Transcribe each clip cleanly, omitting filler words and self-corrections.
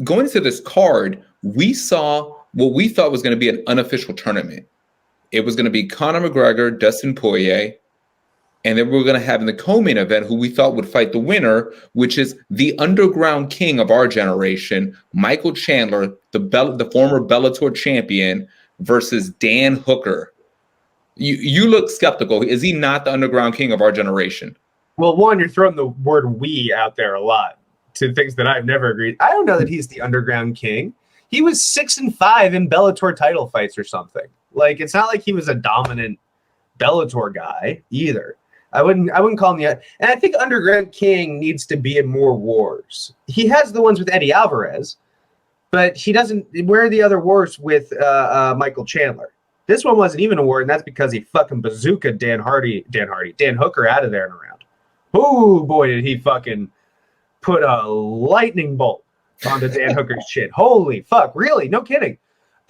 going into this card, we saw what we thought was going to be an unofficial tournament. It was going to be Conor McGregor, Dustin Poirier, and then we were going to have in the co-main event who we thought would fight the winner, which is the underground king of our generation, Michael Chandler, the former Bellator champion, versus Dan Hooker. You look skeptical. Is he not the underground king of our generation? Well, one, you're throwing the word "we" out there a lot to things that I've never agreed. I don't know that he's the underground king. He was 6-5 in Bellator title fights or something. Like, it's not like he was a dominant Bellator guy either. I wouldn't call him the. And I think underground king needs to be in more wars. He has the ones with Eddie Alvarez, but he doesn't. Where are the other wars with Michael Chandler? This one wasn't even a war, and that's because he fucking bazookaed Dan Hooker out of there and around. Oh boy, did he fucking put a lightning bolt onto Dan Hooker's chin. Holy fuck, really? No kidding.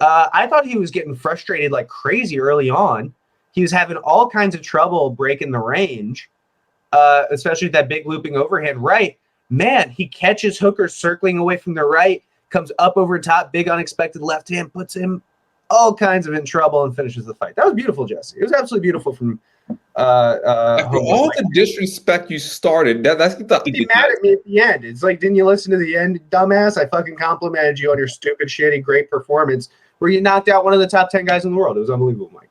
I thought he was getting frustrated like crazy early on. He was having all kinds of trouble breaking the range, especially with that big looping overhand right. Man, he catches Hooker circling away from the right, comes up over top, big unexpected left hand, puts him all kinds of in trouble and finishes the fight. That was beautiful, Jesse. It was absolutely beautiful from after all the disrespect you started. That's the he mad at me at the end. It's like, didn't you listen to the end, dumbass? I fucking complimented you on your stupid, shitty, great performance where you knocked out one of the top 10 guys in the world. It was unbelievable, Mike.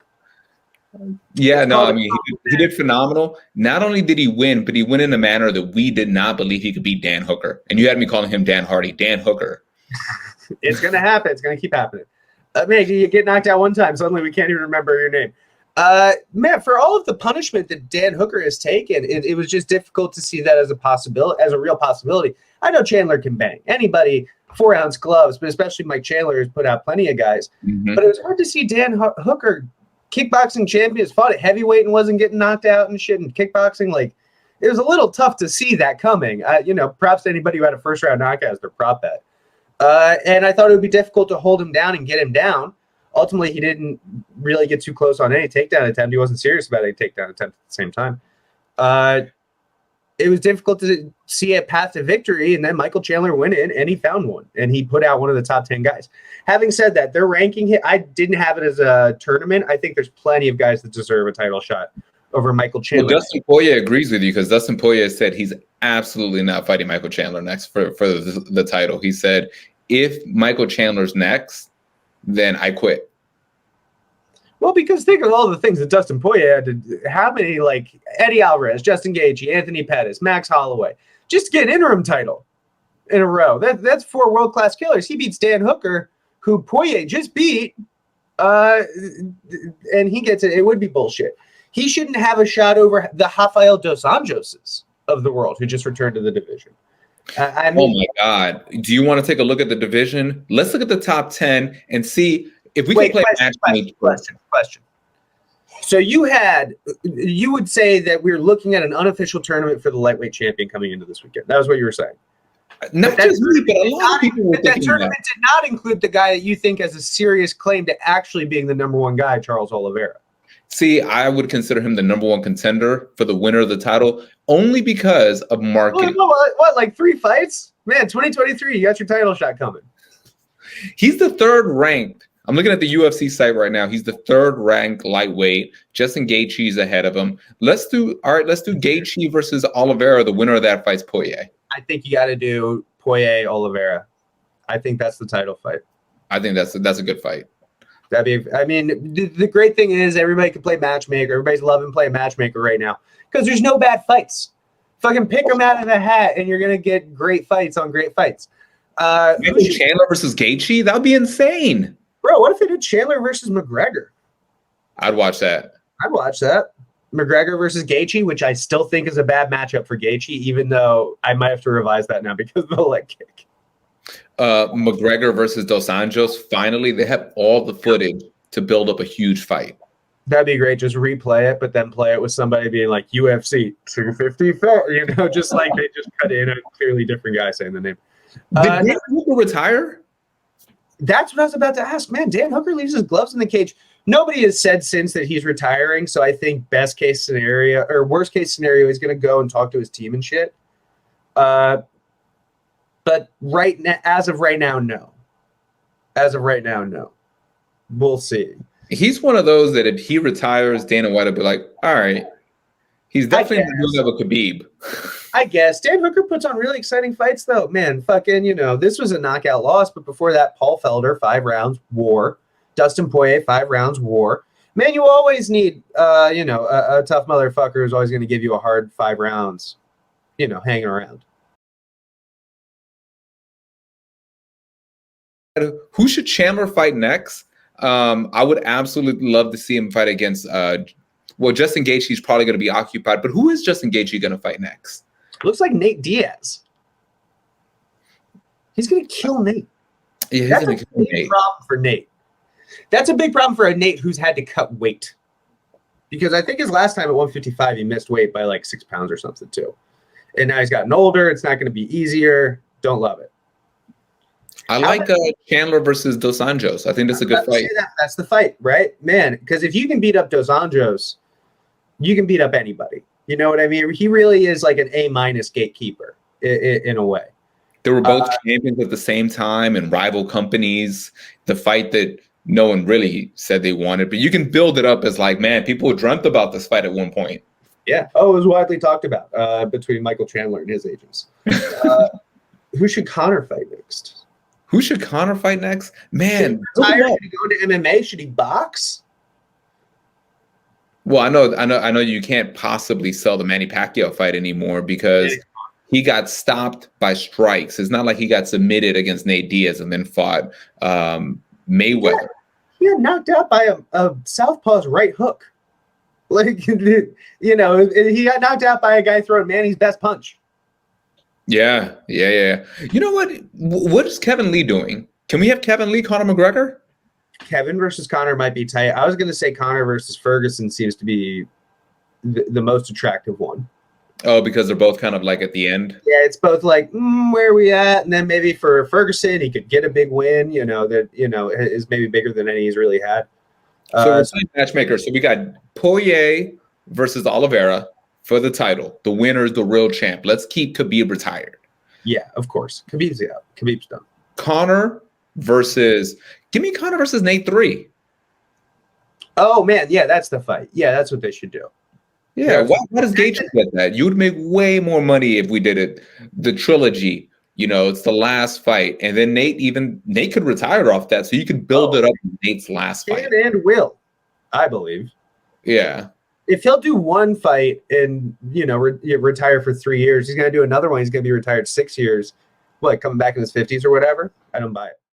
Yeah, no, I mean, he did phenomenal. Not only did he win, but he went in a manner that we did not believe he could beat Dan Hooker. And you had me calling him Dan Hardy, Dan Hooker. It's going to happen. It's going to keep happening. Man, you get knocked out one time, suddenly we can't even remember your name. Man, for all of the punishment that Dan Hooker has taken, it was just difficult to see that as a possibility, as a real possibility. I know Chandler can bang. Anybody, 4-ounce gloves, but especially Mike Chandler has put out plenty of guys. Mm-hmm. But it was hard to see Dan Hooker, kickboxing champion, has fought at heavyweight and wasn't getting knocked out and shit in kickboxing. Like, it was a little tough to see that coming. Props to anybody who had a first-round knockout as their prop bet. And I thought it would be difficult to hold him down and get him down. Ultimately, he didn't really get too close on any takedown attempt. He wasn't serious about any takedown attempt at the same time. It was difficult to see a path to victory, and then Michael Chandler went in, and he found one, and he put out one of the top 10 guys. Having said that, their ranking hit, I didn't have it as a tournament. I think there's plenty of guys that deserve a title shot over Michael Chandler. Well, Dustin Poirier agrees with you because Dustin Poirier said he's absolutely not fighting Michael Chandler next for the title. He said, if Michael Chandler's next, then I quit. Well, because think of all the things that Dustin Poirier had to, how many, like Eddie Alvarez, Justin Gaethje, Anthony Pettis, Max Holloway, just to get an interim title in a row. That's 4 world-class killers. He beats Dan Hooker, who Poirier just beat, and he gets it. It would be bullshit. He shouldn't have a shot over the Rafael dos Anjoses of the world, who just returned to the division. I mean, oh, my God. Do you want to take a look at the division? Let's look at the top 10 and see if we can play question. So you would say that we're looking at an unofficial tournament for the lightweight champion coming into this weekend. That was what you were saying. Not just me, but a lot of people were thinking that tournament did not include the guy that you think has a serious claim to actually being the number one guy, Charles Oliveira. See, I would consider him the number one contender for the winner of the title only because of marketing. What, like 3 fights? Man, 2023, you got your title shot coming. He's the 3rd ranked. I'm looking at the UFC site right now. He's the 3rd ranked lightweight. Justin Gaethje's ahead of him. Let's do Gaethje versus Oliveira. The winner of that fight's Poirier. I think you got to do Poirier Oliveira. I think that's the title fight. I think that's a good fight. The great thing is everybody can play matchmaker. Everybody's loving playing matchmaker right now because there's no bad fights. Fucking pick them out of the hat, and you're gonna get great fights on great fights. Maybe Chandler versus Gaethje, that would be insane, bro. What if they did Chandler versus McGregor? I'd watch that. McGregor versus Gaethje, which I still think is a bad matchup for Gaethje, even though I might have to revise that now because of the leg kick. McGregor versus Dos Anjos. Finally, they have all the footage to build up a huge fight. That'd be great. Just replay it, but then play it with somebody being like UFC 254. Just like they just cut in a clearly different guy saying the name. Did Dan Hooker retire? That's what I was about to ask. Man, Dan Hooker leaves his gloves in the cage. Nobody has said since that he's retiring, so I think best case scenario or worst case scenario, he's going to go and talk to his team and shit. But But right now, as of right now, no. As of right now, no. We'll see. He's one of those that if he retires, Dana White will be like, all right. He's definitely not doing that with Khabib. I guess. Dan Hooker puts on really exciting fights, though. Man, fucking, this was a knockout loss, but before that, Paul Felder, 5 rounds, war. Dustin Poirier, 5 rounds, war. Man, you always need, a tough motherfucker who's always going to give you a hard 5 rounds, hanging around. Who should Chandler fight next? I would absolutely love to see him fight against, Justin Gaethje's probably going to be occupied, but who is Justin Gaethje going to fight next? Looks like Nate Diaz. He's going to kill Nate. Yeah, he's That's going to a big problem for Nate. That's a big problem for a Nate who's had to cut weight. Because I think his last time at 155, he missed weight by like 6 pounds or something too. And now he's gotten older. It's not going to be easier. Don't love it. I like Chandler versus Dos Anjos. I think that's a good fight. That's the fight, right? Man, because if you can beat up Dos Anjos, you can beat up anybody. You know what I mean? He really is like an A- gatekeeper in a way. They were both champions at the same time in rival companies. The fight that no one really said they wanted, but you can build it up as like, man, people dreamt about this fight at one point. Yeah. Oh, it was widely talked about between Michael Chandler and his agents. Who should Conor fight next? Who should Conor fight next? Man, should he go into MMA? Should he box? Well, I know you can't possibly sell the Manny Pacquiao fight anymore because he got stopped by strikes. It's not like he got submitted against Nate Diaz and then fought Mayweather. He got knocked out by a southpaw's right hook. Like, he got knocked out by a guy throwing Manny's best punch. Yeah. You know what? What is Kevin Lee doing? Can we have Kevin Lee, Conor McGregor? Kevin versus Conor might be tight. I was going to say Conor versus Ferguson seems to be the most attractive one. Oh, because they're both kind of like at the end? Yeah, it's both like, where are we at? And then maybe for Ferguson, he could get a big win, that, is maybe bigger than any he's really had. So we're playing matchmaker. So we got Poirier versus Oliveira for the title. The winner is the real champ. Let's keep Khabib retired. Yeah, of course. Khabib's out. Khabib's done. Give me Conor versus Nate 3. Oh, man. Yeah, that's the fight. Yeah, that's what they should do. Yeah, why does Gaethje get that? You would make way more money if we did it. The trilogy, it's the last fight. And then Nate could retire off that. So you could build it up in Nate's last fight. And will, I believe. Yeah. If he'll do one fight and, retire for 3 years, he's going to do another one. He's going to be retired 6 years. Coming back in his 50s or whatever? I don't buy it.